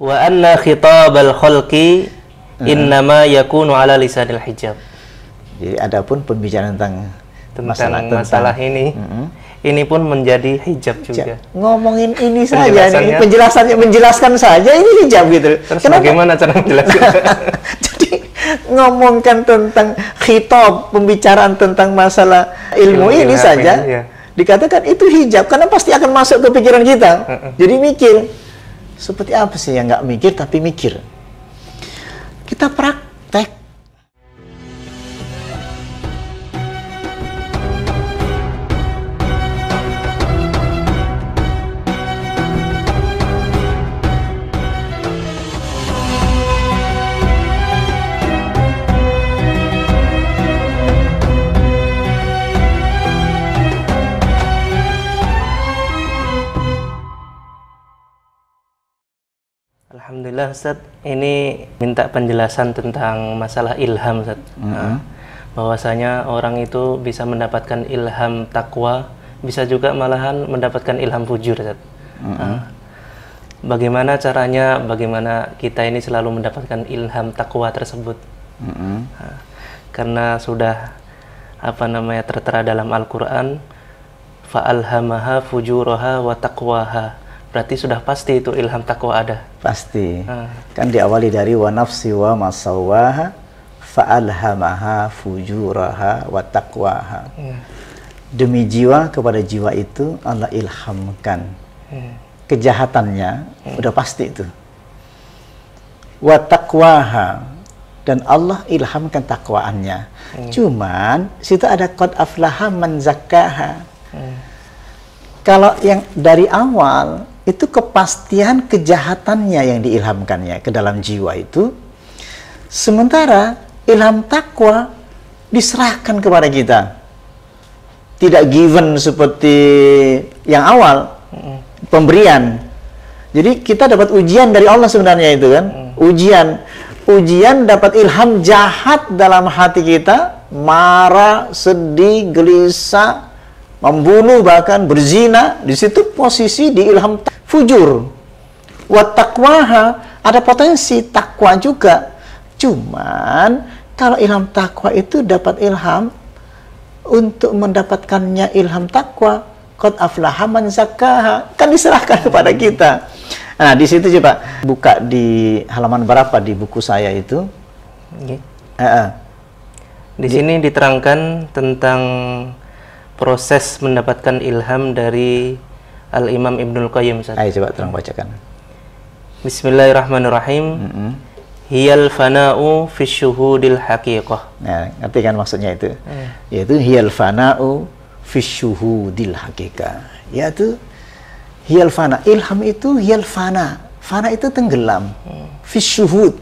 Wa anna khitabal khalqi innama yakunu ala lisanil hijab. Jadi adapun pembicaraan tentang masalah ini, ini pun menjadi hijab juga. Ngomongin ini saja, nih, menjelaskan saja ini hijab gitu. Terus bagaimana cara menjelaskan? Jadi ngomongkan tentang khitab, pembicaraan tentang masalah ilmu ini saja, ya. Dikatakan itu hijab, karena pasti akan masuk ke pikiran kita. Jadi mikir, seperti apa sih yang nggak mikir tapi mikir? Kita praktek. Alhamdulillah Ustaz, ini minta penjelasan tentang masalah ilham Ustaz. Bahwasanya orang itu bisa mendapatkan ilham takwa, bisa juga malahan mendapatkan ilham fujur Ustaz. Bagaimana caranya, bagaimana kita ini selalu mendapatkan ilham takwa tersebut? Karena sudah tertera dalam Al-Quran, fa'alhamaha fujuraha wa taqwaha. Berarti sudah pasti itu ilham takwa ada. Pasti. Kan diawali dari wa nafsi wa masawwaha fa'alhamaha fujuraha wa taqwaha. Demi jiwa, kepada jiwa itu Allah ilhamkan kejahatannya, udah pasti itu. Wa taqwaha, dan Allah ilhamkan takwaannya. Cuman situ ada qad aflaha man zakkaha. Kalau yang dari awal itu kepastian kejahatannya yang diilhamkannya ke dalam jiwa itu, sementara ilham takwa diserahkan kepada kita, tidak given seperti yang awal, pemberian. Jadi kita dapat ujian dari Allah sebenarnya itu kan, ujian dapat ilham jahat dalam hati kita, marah, sedih, gelisah, membunuh, bahkan berzina. Di situ posisi di ilham fujur. Wa taqwaha, ada potensi takwa juga. Cuman kalau ilham takwa itu dapat ilham, untuk mendapatkannya ilham takwa, qad aflaha man zakkaha, kan diserahkan kepada kita. Nah, di situ coba buka di halaman berapa di buku saya itu. Di sini diterangkan tentang proses mendapatkan ilham dari Al-Imam Ibnul Qayyim. Ayo coba tolong bacakan. Bismillahirrahmanirrahim. Hiyal fana'u fi syuhudil haqiqah. Nah, ngerti kan maksudnya itu? Yaitu hiyal fana'u fi syuhudil haqiqah. Yaitu hiyal fana. Ilham itu hiyal fana. Fana itu tenggelam. Fi syuhud.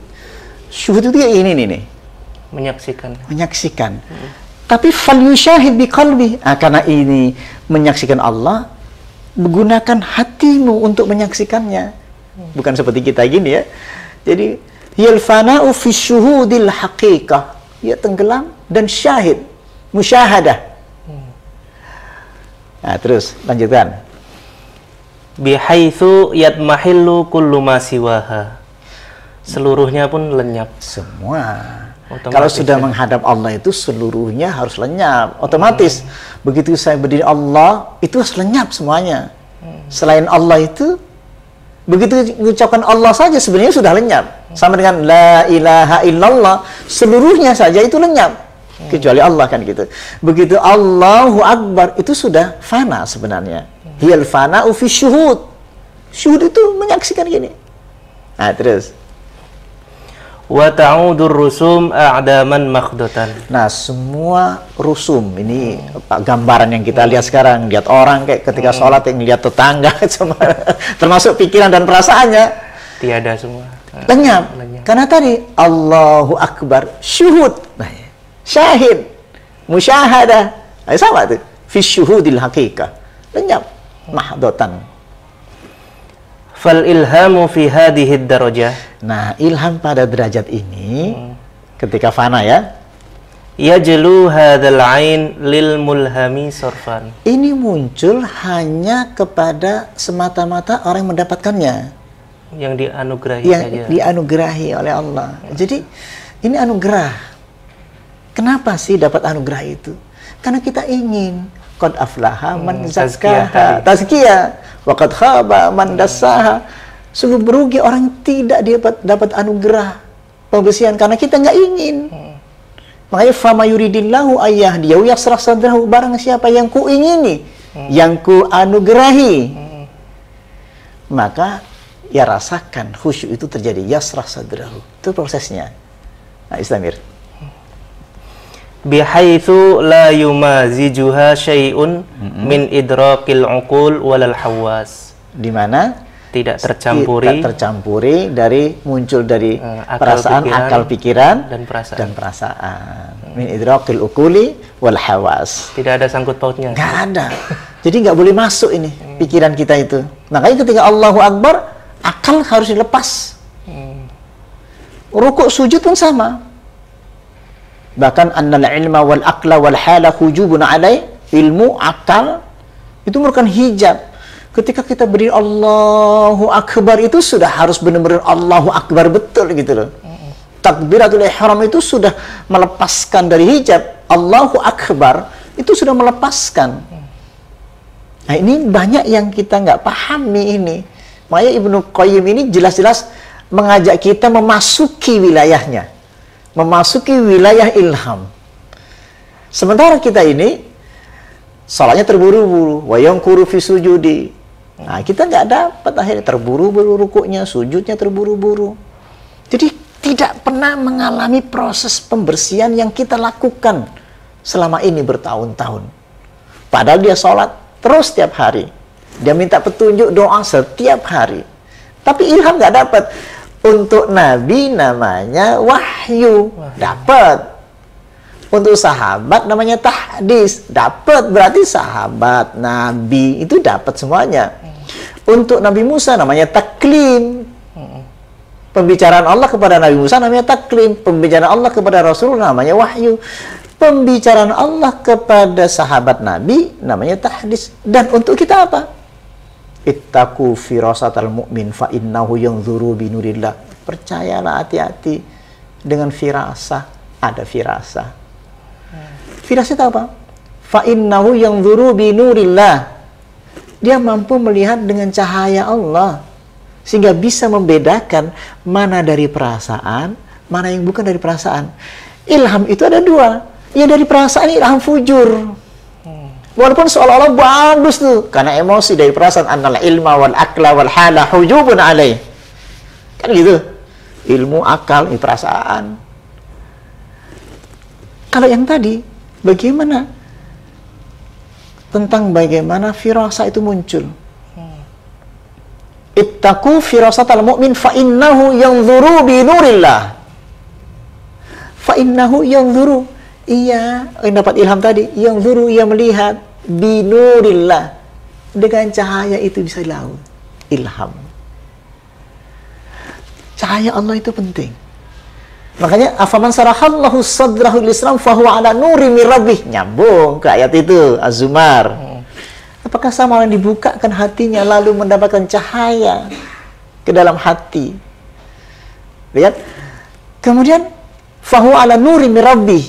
Syuhud itu kayak ini nih. Menyaksikan. Tapi fal yushahid bi qalbi. Karena ini menyaksikan Allah, menggunakan hatimu untuk menyaksikannya. Bukan seperti kita gini ya. Jadi hiyal fana'u fi syuhudil haqiqah. Ya, tenggelam dan syahid, musyahadah. Nah, terus lanjutkan. Bihaitsu yatmahillu kullu ma siwaha. Seluruhnya pun lenyap. Semua. Otomatis, kalau sudah menghadap Allah itu seluruhnya harus lenyap, otomatis. Begitu saya berdiri Allah, itu harus lenyap semuanya. Selain Allah itu, begitu mengucapkan Allah saja sebenarnya sudah lenyap. Sama dengan la ilaha illallah, seluruhnya saja itu lenyap, kecuali Allah, kan gitu. Begitu Allahu Akbar, itu sudah fana sebenarnya. Hiyal fana'u fi syuhud. Syuhud itu menyaksikan gini. Nah, terus. Wa ta'udur rusum a'daman makhdatan. Nah, semua rusum ini gambaran yang kita lihat sekarang, lihat orang kayak ketika sholat yang lihat tetangga semua, termasuk pikiran dan perasaannya tiada semua. Lenyap. Karena tadi Allahu Akbar, syuhud, syahid, musyahadah, sama tuh. Fi syuhudil haqiqah. Lenyap, mahdatan. Fal ilhamu fi hadhihi darajah. Nah, ilham pada derajat ini ketika fana ya. Yajlu hadzal ain lil mulhami sarfan. Ini muncul hanya kepada semata-mata orang yang mendapatkannya. yang dianugerahi yang saja. dianugerahi oleh Allah. Jadi ini anugerah. Kenapa sih dapat anugerah itu? Karena kita ingin qad aflaha man zakkaha, tazkiyah, wa qad khaba man dassaha. Sungguh berugi orang tidak dapat anugerah pembersihan karena kita nggak ingin. Makanya fama yuridillahu ayyahdiyahu yasrah sadrahu, barang siapa yang ku ingini, yang ku anugerahi, maka ya rasakan khusyuk itu terjadi, yasrah sadrahu. Itu prosesnya. Nah, Islamir. Bihaitsu la yumazijuha syai'un min idrakil uqul walal hawas. Di mana tidak tercampuri dari muncul dari perasaan, akal pikiran dan perasaan. Min idrakil uquli wal hawas. Tidak ada sangkut pautnya. Nggak ada. Jadi nggak boleh masuk ini pikiran kita itu. Makanya ketika Allahu Akbar, akal harus dilepas. Rukuk sujud pun sama. Bahkan annal ilma wal aqla wal hala hujubun alai, ilmu, akal itu merupakan hijab. Ketika kita berdiri Allahu Akbar itu sudah harus benar-benar Allahu Akbar betul gitu loh. Takbiratul ihram itu sudah melepaskan dari hijab. Allahu Akbar itu sudah melepaskan. Nah ini banyak yang kita nggak pahami ini. Makanya Ibnu Qayyim ini jelas-jelas mengajak kita memasuki wilayahnya. Memasuki wilayah ilham. Sementara kita ini salatnya terburu-buru, wa yamkuru fi sujudi. Nah, kita nggak dapat, akhirnya terburu-buru rukuknya, sujudnya terburu-buru. Jadi tidak pernah mengalami proses pembersihan yang kita lakukan selama ini bertahun-tahun. Padahal dia sholat terus setiap hari. Dia minta petunjuk doa setiap hari. Tapi ilham nggak dapat. Untuk Nabi namanya wahyu, dapat. Untuk sahabat namanya tahdis, dapat. Berarti sahabat, Nabi itu dapat semuanya. Untuk Nabi Musa namanya taklim. Pembicaraan Allah kepada Nabi Musa namanya taklim. Pembicaraan Allah kepada Rasul namanya wahyu. Pembicaraan Allah kepada sahabat Nabi namanya tahdis. Dan untuk kita apa? Ittaqu firasatal mu'min fa innahu yanzuru binurillah. Percayalah, hati-hati dengan firasah. Ada firasah. Firasah itu apa? Fa innahu yanzuru binurillah. Dia mampu melihat dengan cahaya Allah sehingga bisa membedakan mana dari perasaan, mana yang bukan dari perasaan. Ilham itu ada dua. Yang dari perasaan ilham fujur. Walaupun seolah-olah bagus tuh, karena emosi dari perasaan, annal ilma wal aqla wal hala hujubun alaih. Kan gitu. Ilmu, akal, perasaan. Kalau yang tadi, bagaimana? Tentang bagaimana firasah itu muncul. Ittaqu firasatal mu'min fa innahu yanzuru bi nurillah. Fa innahu yanzuru. Iya, yang dapat ilham tadi, yanzuru, ia melihat binurillah, dengan cahaya itu bisa dilaut. Ilham. Cahaya Allah itu penting. Makanya afaman sarahallahu sadrahu lislam fahuwa ala nuri min rabbih. Nyambung ke ayat itu Az-Zumar. Apakah sama orang dibukakan hatinya lalu mendapatkan cahaya ke dalam hati? Lihat. Kemudian fahuwa ala nuri min rabbih.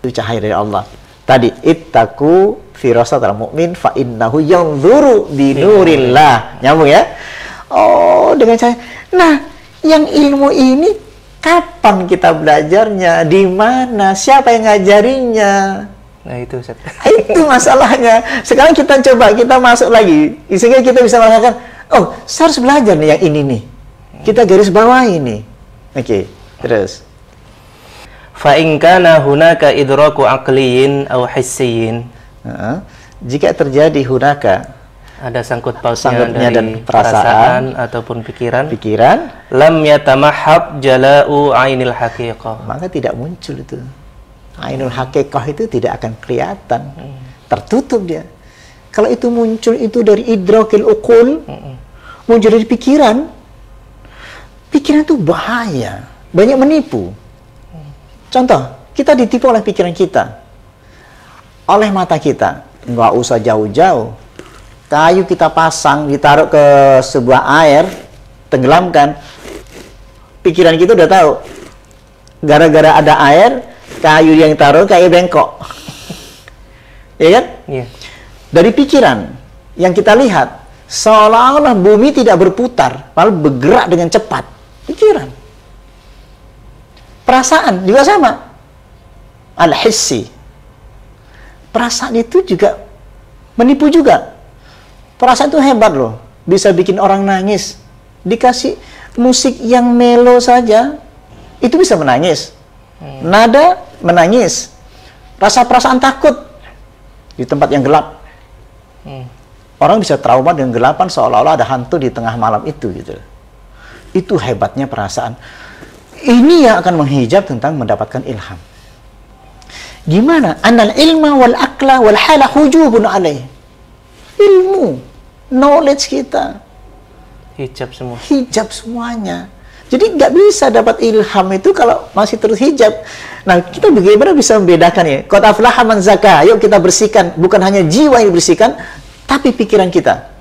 Itu cahaya dari Allah. Tadi ittaqu firasatal mu'min fa innahu yanzuru bi nurillah. Nyambung ya? Oh, dengan cahaya. Nah, yang ilmu ini kapan kita belajarnya? Di mana? Siapa yang ngajarinya? Nah, itu Ustaz. Itu masalahnya. Sekarang kita coba, kita masuk lagi. Sehingga kita bisa merasakan, oh, saya harus belajar nih yang ini nih. Kita garis bawah ini. Oke, terus. Fa in kana hunaka idraku aqliyin aw hissiyin. Jika terjadi hunaka, ada sangkut pautnya dan dari perasaan ataupun pikiran, lam yatamahhab jala'u ainil haqiqah, maka tidak muncul itu. Ainul haqiqah itu tidak akan kelihatan. Tertutup dia. Kalau itu muncul itu dari idrakil uqul, muncul dari pikiran. Pikiran itu bahaya, banyak menipu. Contoh, kita ditipu oleh pikiran kita, oleh mata kita. Nggak usah jauh-jauh. Kayu kita pasang, ditaruh ke sebuah air, tenggelamkan, pikiran kita udah tahu. Gara-gara ada air, kayu yang taruh kayak bengkok. Ya kan? Iya. Dari pikiran yang kita lihat, seolah-olah bumi tidak berputar, malah bergerak dengan cepat. Pikiran. Perasaan juga sama. Al-hissi. Perasaan itu juga menipu juga. Perasaan itu hebat loh. Bisa bikin orang nangis. Dikasih musik yang melo saja, itu bisa menangis. Nada menangis. Rasa perasaan takut di tempat yang gelap. Orang bisa trauma dengan gelapan seolah-olah ada hantu di tengah malam itu gitu. Itu hebatnya perasaan. Ini yang akan menghijab tentang mendapatkan ilham. Gimana? Anal ilma wal akla wal hala hujubun alaih. Ilmu, knowledge kita Hijab semua. hijab semuanya. Jadi nggak bisa dapat ilham itu kalau masih terus hijab. Nah, kita bagaimana bisa membedakan ya? Qad aflaha man zakah. Yuk kita bersihkan, bukan hanya jiwa yang dibersihkan, tapi pikiran kita.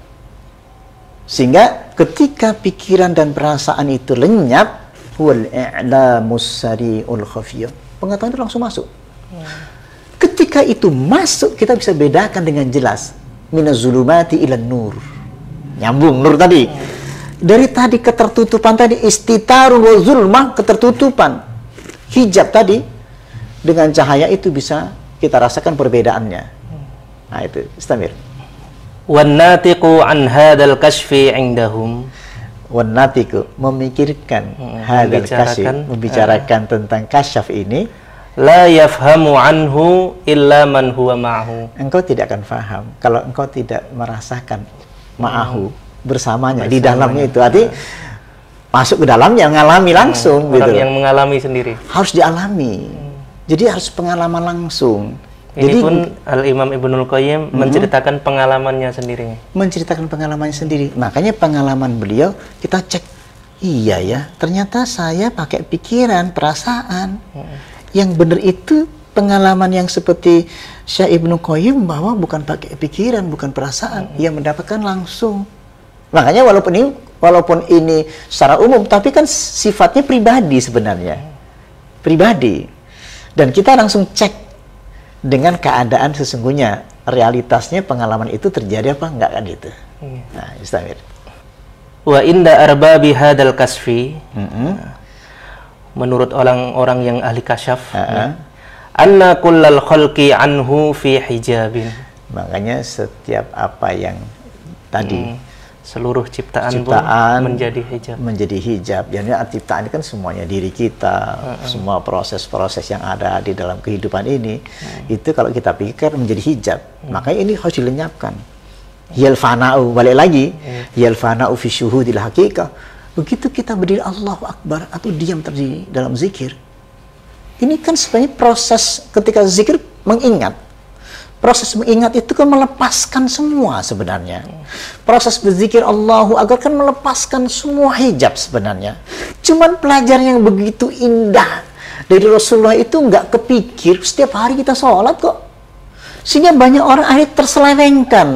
Sehingga ketika pikiran dan perasaan itu lenyap, wal i'lamus sari'ul khafiyah. Pengetahuan itu langsung masuk. Ketika itu masuk, kita bisa bedakan dengan jelas. Minaz zulumati ilan nur. Nyambung nur tadi. Dari tadi ketertutupan tadi, istitarun wa zulmah, ketertutupan. Hijab tadi, dengan cahaya itu bisa kita rasakan perbedaannya. Nah itu, istamir. وَالنَّاتِقُ عَنْ هَذَا الْكَشْفِ عِنْدَهُمْ. Wanatiku memikirkan hadal kasyf, membicarakan tentang kasyaf ini. La yafhamu anhu illa man huwa ma'ahu. Engkau tidak akan faham kalau engkau tidak merasakan ma'ahu, bersamanya, di dalamnya itu. Arti masuk ke dalamnya, mengalami langsung Orang gitu. yang mengalami sendiri. Harus dialami. Jadi harus pengalaman langsung. Ini Jadi pun Al-Imam Ibnul Qayyim menceritakan pengalamannya sendiri. menceritakan pengalamannya sendiri. Makanya pengalaman beliau kita cek, iya ya, ternyata saya pakai pikiran, perasaan. Yang benar itu pengalaman yang seperti Syekh Ibnu Qayyim, bahwa bukan pakai pikiran, bukan perasaan, ia mendapatkan langsung. Makanya walaupun ini secara umum, tapi kan sifatnya pribadi sebenarnya. Pribadi. Dan kita langsung cek dengan keadaan sesungguhnya, realitasnya pengalaman itu terjadi apa enggak kan itu. Nah, istamir. Wa inda arbabi hadal kasfi, menurut orang-orang yang ahli kasyaf, anna kullal khalqi anhu fi hijabin. Makanya setiap apa yang tadi seluruh ciptaan pun menjadi hijab. Jadi ciptaan ini kan semuanya diri kita, semua proses-proses yang ada di dalam kehidupan ini, itu kalau kita pikir menjadi hijab. Makanya ini harus dilenyapkan. Yal fana'u, balik lagi, yal fana'u fi syuhudil haqiqah. Begitu kita berdiri Allahu Akbar atau diam terdiri dalam zikir, ini kan sebenarnya proses ketika zikir mengingat. Proses mengingat itu kan melepaskan semua sebenarnya. Proses berzikir Allahu Akbar kan melepaskan semua hijab sebenarnya. Cuman pelajaran yang begitu indah dari Rasulullah itu nggak kepikir setiap hari kita sholat kok. Sehingga banyak orang akhirnya terselewengkan.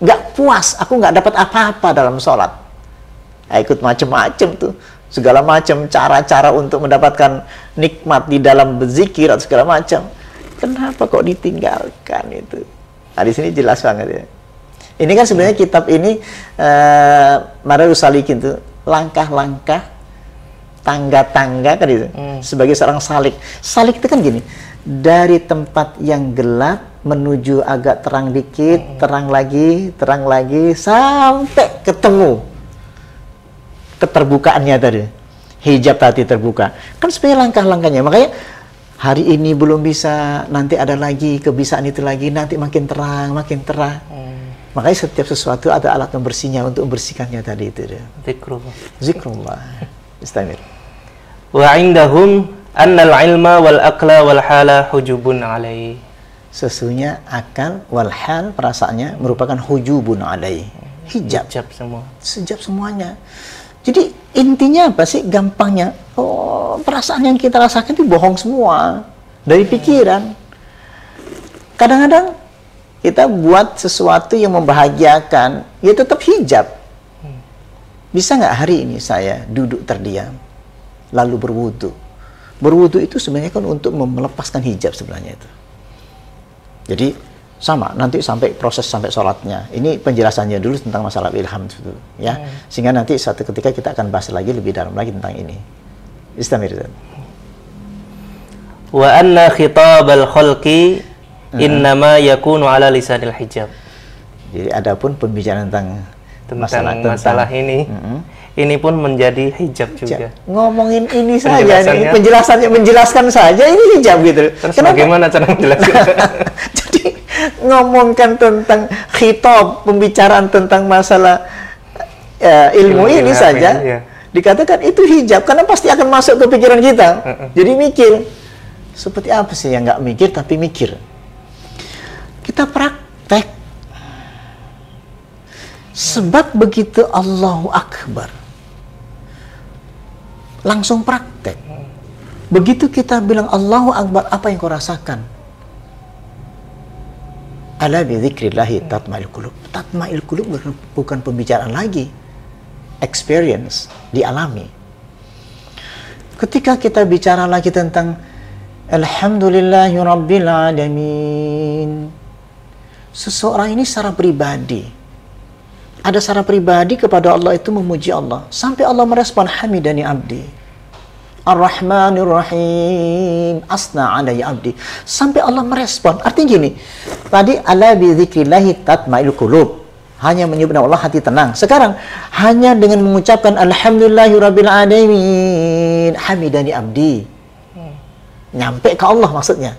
Nggak puas, aku nggak dapat apa-apa dalam sholat. Ikut macam-macam tuh. Segala macam cara-cara untuk mendapatkan nikmat di dalam berzikir atau segala macam. Kenapa kok ditinggalkan itu? Nah, di sini jelas banget ya. Ini kan sebenarnya kitab ini Madarus Salikin tuh langkah-langkah, tangga-tangga kan itu. Sebagai seorang salik. Salik itu kan gini, dari tempat yang gelap menuju agak terang dikit, terang lagi, sampai ketemu keterbukaannya tadi. Hijab tadi terbuka. Kan sebenarnya langkah-langkahnya. Makanya hari ini belum bisa, nanti ada lagi, kebisaan itu lagi, nanti makin terang, makin terang. Makanya setiap sesuatu ada alat membersihnya untuk membersihkannya tadi itu. Zikrullah. Zikrullah. Istamir. Wa indahum annal ilma wal aqla wal hala hujubun alaihi. Sesungguhnya akal wal hal, perasaannya merupakan hujubun alaihi. Hijab. Hijab semua. Hijab semuanya. Jadi intinya apa sih? Gampangnya, perasaan yang kita rasakan itu bohong semua dari pikiran. Kadang-kadang kita buat sesuatu yang membahagiakan, ya tetap hijab. Bisa nggak hari ini saya duduk terdiam, lalu berwudu? Berwudu itu sebenarnya kan untuk melepaskan hijab sebenarnya itu. Jadi sama, nanti sampai proses sampai sholatnya. Ini penjelasannya dulu tentang masalah ilham itu, ya. Sehingga nanti satu ketika kita akan bahas lagi lebih dalam lagi tentang ini. Istamir. Wa anna khitabal khalqi innama yakunu ala lisanil hijab. Jadi adapun pembicaraan tentang masalah ini pun menjadi hijab juga. Ngomongin ini saja nih, menjelaskan saja ini hijab gitu. Terus bagaimana cara menjelaskan? Jadi ngomongkan tentang khitab, pembicaraan tentang masalah ilmu ini saja, dikatakan itu hijab, karena pasti akan masuk ke pikiran kita. Jadi mikir, seperti apa sih yang nggak mikir tapi mikir? Kita praktek. Sebab begitu Allahu Akbar, langsung praktek. Begitu kita bilang Allahu Akbar, apa yang kau rasakan? Ala bi dzikrillahi tatma'il qulub. Tatma'il qulub bukan pembicaraan lagi, experience, dialami. Ketika kita bicara lagi tentang Alhamdulillahi Rabbil Alamin, seseorang ini secara pribadi, ada secara pribadi kepada Allah itu memuji Allah. Sampai Allah merespon hamidani abdi. Ar-Rahmanir Rahim asna alayya abdi. Sampai Allah merespon. Artinya gini, tadi ala bi dzikrillahi tatma'il qulub, hanya menyebut Allah hati tenang. Sekarang hanya dengan mengucapkan alhamdulillahirabbil alamin hamidani abdi. Nyampe ke Allah maksudnya.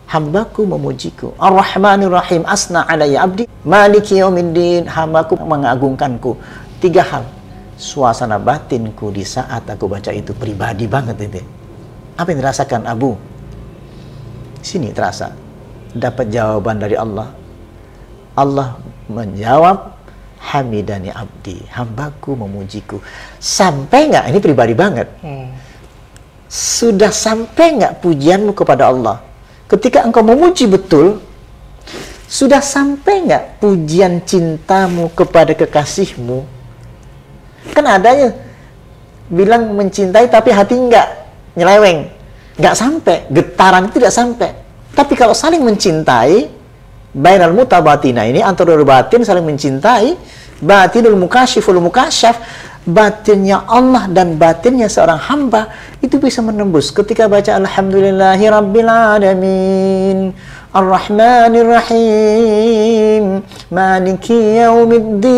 Hambaku memujiku. Ar-Rahmanir Rahim asna alayya abdi. Maliki yaumiddin, hambaku mengagungkanku. 3 hal. Suasana batinku di saat aku baca itu pribadi banget itu. Apa yang dirasakan Abu? Sini terasa. Dapat jawaban dari Allah. Allah menjawab, hamidani abdi, hambaku memujiku. Sampai nggak? Ini pribadi banget. Sudah sampai nggak pujianmu kepada Allah? Ketika engkau memuji betul, sudah sampai nggak pujian cintamu kepada kekasihmu? Kan adanya bilang mencintai tapi hati nggak nyeleweng, nggak sampai, getaran itu tidak sampai. Tapi kalau saling mencintai, bainal mutabatina ini antara batin saling mencintai, batinul mukasyiful mukasyaf, batinnya Allah dan batinnya seorang hamba itu bisa menembus ketika baca alhamdulillahi rabbil alamin ar-rahmanir rahim maliki yaumiddin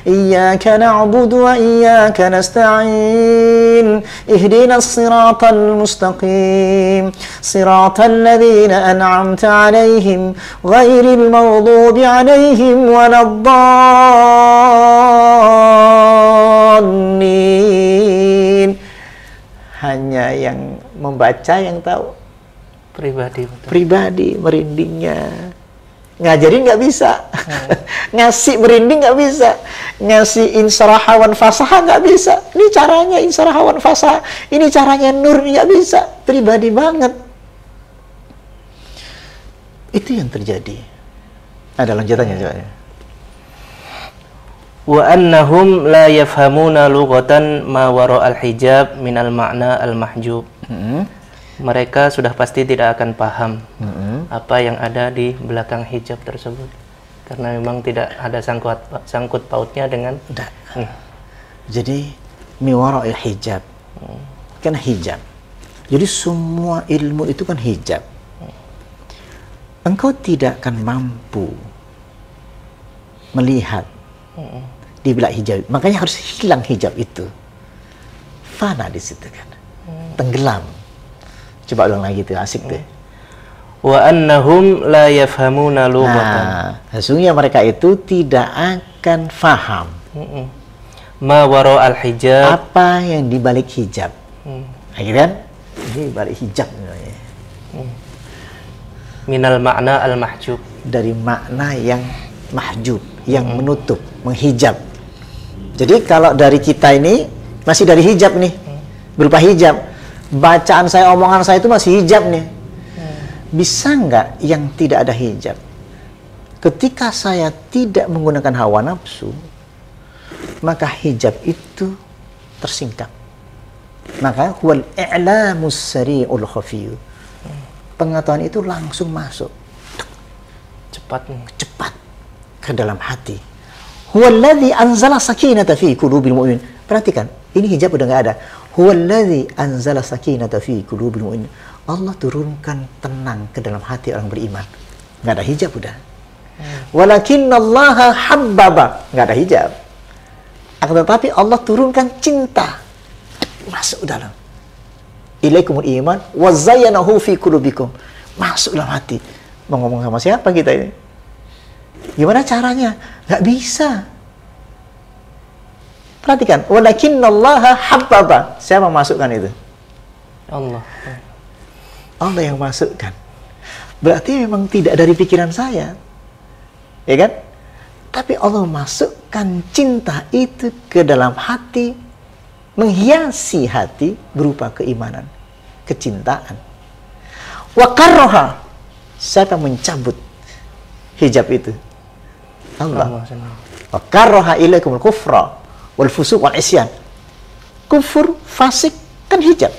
iyyaka na'budu wa iyyaka nasta'in ihdinas siratal mustaqim siratal ladzina an'amta 'alaihim ghairil maghdubi 'alaihim waladdallin. Hanya yang membaca yang tahu. Pribadi, betul. Pribadi merindingnya. Ngajarin nggak bisa. Ngasih merinding nggak bisa. Ngasih insarahawan fasaha nggak bisa. Ini caranya insarahawan fasaha. Ini caranya nur, nggak bisa. Pribadi banget. Itu yang terjadi. Ada lanjutannya coba. Wa annahum la yafhamuna lughatan ma wara'al hijab minal ma'na al-mahjub. Mereka sudah pasti tidak akan paham apa yang ada di belakang hijab tersebut, karena memang tidak ada sangkut pautnya dengan Jadi miwara'il hijab kan hijab. Jadi semua ilmu itu kan hijab. Engkau tidak akan mampu melihat di belakang hijab, makanya harus hilang hijab itu. Fana di situ kan, tenggelam. Coba ulang lagi tuh, asik tuh. Wa annahum la yafhamuna lughatan. Sesungguhnya mereka itu tidak akan faham ma wara'al hijab, apa yang di balik hijab. Akhirnya ini balik hijab namanya. Minal makna al-mahjub, dari makna yang mahjub, yang menutup, menghijab. Jadi kalau dari kita ini masih dari hijab nih, berupa hijab. Bacaan saya, omongan saya itu masih hijab nih. Bisa nggak yang tidak ada hijab? Ketika saya tidak menggunakan hawa nafsu, maka hijab itu tersingkap. Maka huwal i'lamus sari'ul khafiyyu. Pengetahuan itu langsung masuk cepat ke dalam hati. Huwallazi anzala sakinata fi qulubil mu'minin. Perhatikan, ini hijab udah nggak ada. Huwallazi anzala sakinata fi qulubil mu'minin. Allah turunkan tenang ke dalam hati orang beriman. Nggak ada hijab udah. Walakinallaha habbaba. Nggak ada hijab. Akan tetapi Allah turunkan cinta masuk dalam. Ilaikumul iman wa zayyanahu fi qulubikum. Masuk dalam hati. Mau ngomong sama siapa kita ini? Gimana caranya? Nggak bisa. Perhatikan, walakinallaha habbaba. Siapa masukkan itu? Allah. Allah yang masukkan. Berarti memang tidak dari pikiran saya. Ya kan? Tapi Allah masukkan cinta itu ke dalam hati, menghiasi hati berupa keimanan, kecintaan. Wa karroha. Siapa mencabut hijab itu? Allah. Wa karroha ilaikumul kufra wal fusuq wal isyan. Kufur, fasik kan hijab.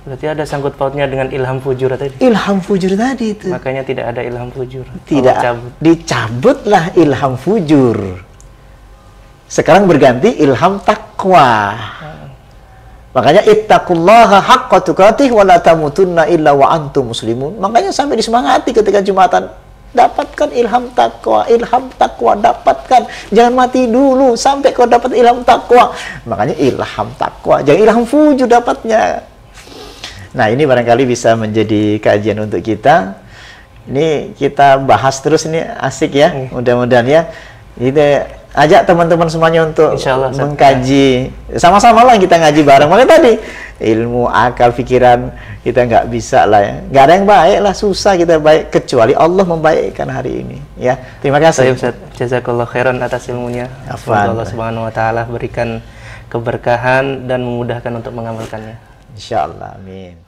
Berarti ada sangkut pautnya dengan ilham fujur tadi. Ilham fujur tadi itu. Makanya tidak ada ilham fujur. Tidak, dicabutlah ilham fujur. Sekarang berganti ilham takwa. Makanya ittaqullaha haqqa tuqatih wa la tamutunna illa wa antum muslimun. Makanya sampai disemangati ketika Jumatan, dapatkan ilham takwa, dapatkan. Jangan mati dulu sampai kau dapat ilham takwa. Makanya ilham takwa, jangan ilham fujur dapatnya. Nah, ini barangkali bisa menjadi kajian untuk kita. Ini kita bahas terus, ini asik ya. Mudah-mudahan ya. Kita ajak teman-teman semuanya untuk mengkaji. Sama-sama lah kita ngaji bareng. Makanya tadi ilmu, akal, pikiran kita nggak bisa lah ya. Nggak ada yang baik lah, susah kita baik kecuali Allah membaikkan hari ini. Ya, terima kasih. Ustaz, jazakallah khairan atas ilmunya. Semoga Allah Subhanahu Wa Taala berikan keberkahan dan memudahkan untuk mengamalkannya. Insyaallah, amin.